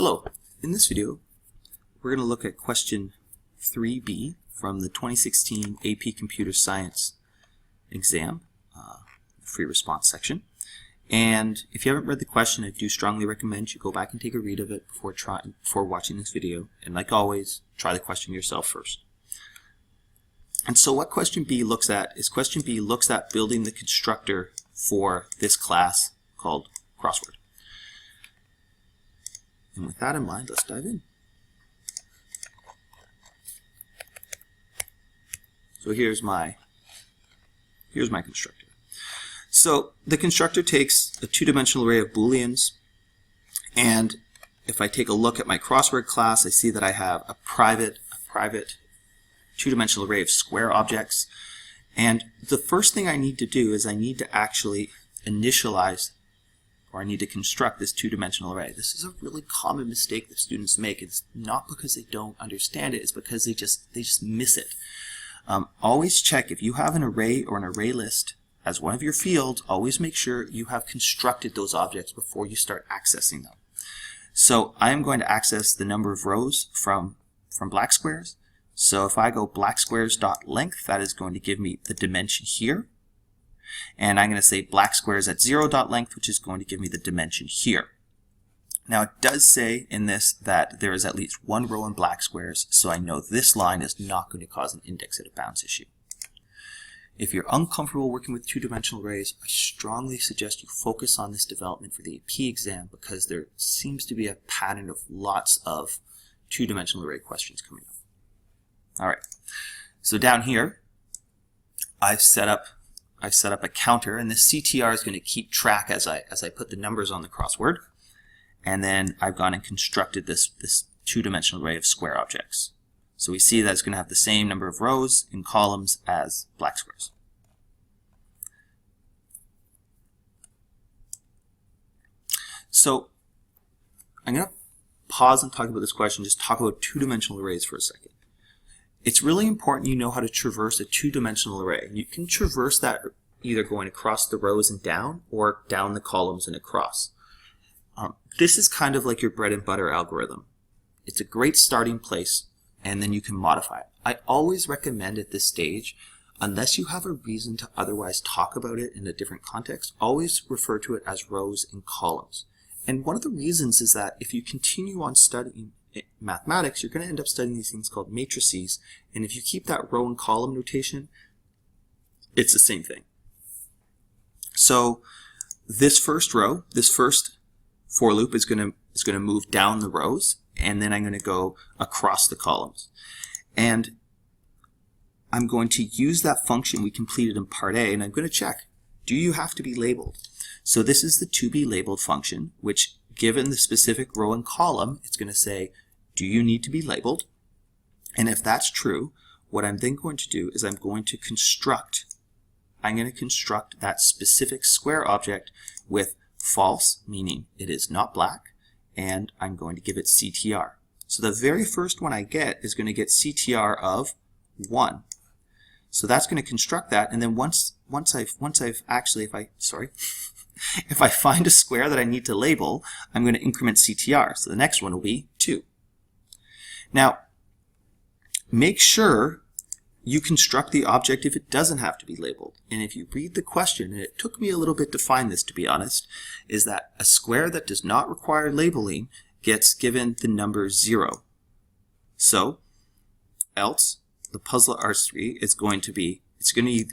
Hello, in this video we're going to look at question 3b from the 2016 AP Computer Science exam, free response section. And if you haven't read the question, I do strongly recommend you go back and take a read of it before watching this video. And like always, try the question yourself first. And so what question B looks at is question B looks at building the constructor for this class called crossword. And with that in mind, let's dive in. So here's my constructor. So the constructor takes a two-dimensional array of Booleans, and if I take a look at my crossword class, I see that I have a private two-dimensional array of square objects. And the first thing I need to do is I need to actually initialize, or I need to construct this two-dimensional array. This is a really common mistake that students make. It's not because they don't understand it, it's because they just miss it. Always check if you have an array or an array list as one of your fields, always make sure you have constructed those objects before you start accessing them. So I am going to access the number of rows from black squares. So if I go black squares.length, that is going to give me the dimension here. And I'm going to say black squares at 0.length, which is going to give me the dimension here. Now it does say in this that there is at least one row in black squares, so I know this line is not going to cause an index out of bounds issue. If you're uncomfortable working with two-dimensional arrays, I strongly suggest you focus on this development for the AP exam because there seems to be a pattern of lots of two-dimensional array questions coming up. All right, so down here, I've set up a counter, and the CTR is going to keep track as I put the numbers on the crossword. And then I've gone and constructed this two-dimensional array of square objects. So we see that it's going to have the same number of rows and columns as black squares. So I'm going to pause and talk about this question, just talk about two-dimensional arrays for a second. It's really important you know how to traverse a two-dimensional array. You can traverse that either going across the rows and down, or down the columns and across. This is kind of like your bread and butter algorithm. It's a great starting place, and then you can modify it. I always recommend at this stage, unless you have a reason to otherwise talk about it in a different context, always refer to it as rows and columns. And one of the reasons is that if you continue on studying mathematics, you're going to end up studying these things called matrices, and if you keep that row and column notation, it's the same thing. So this first row, this first for loop is going to move down the rows, and then I'm going to go across the columns. And I'm going to use that function we completed in part A, and I'm going to check, do you have to be labeled? So this is the to be labeled function, which given the specific row and column, it's going to say, do you need to be labeled? And if that's true, what I'm then going to do is I'm going to construct that specific square object with false, meaning it is not black, and I'm going to give it CTR. So the very first one I get is going to get CTR of 1. So that's going to construct that, and then if I find a square that I need to label, I'm going to increment CTR. So the next one will be 2. Now, make sure you construct the object if it doesn't have to be labeled. And if you read the question, and it took me a little bit to find this, to be honest, is that a square that does not require labeling gets given the number 0. So, else, the puzzle R3 is going to be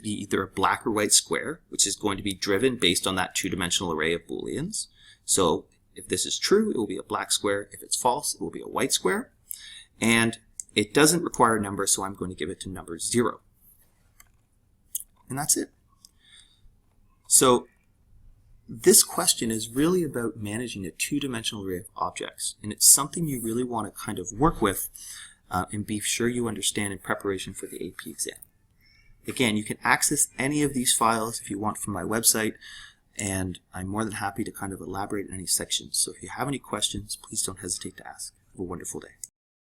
either a black or white square, which is going to be driven based on that two-dimensional array of Booleans. So if this is true, it will be a black square. If it's false, it will be a white square. And it doesn't require a number, so I'm going to give it to number 0. And that's it. So this question is really about managing a two-dimensional array of objects. And it's something you really want to kind of work with and be sure you understand in preparation for the AP exam. Again, you can access any of these files if you want from my website, and I'm more than happy to kind of elaborate in any sections. So if you have any questions, please don't hesitate to ask. Have a wonderful day.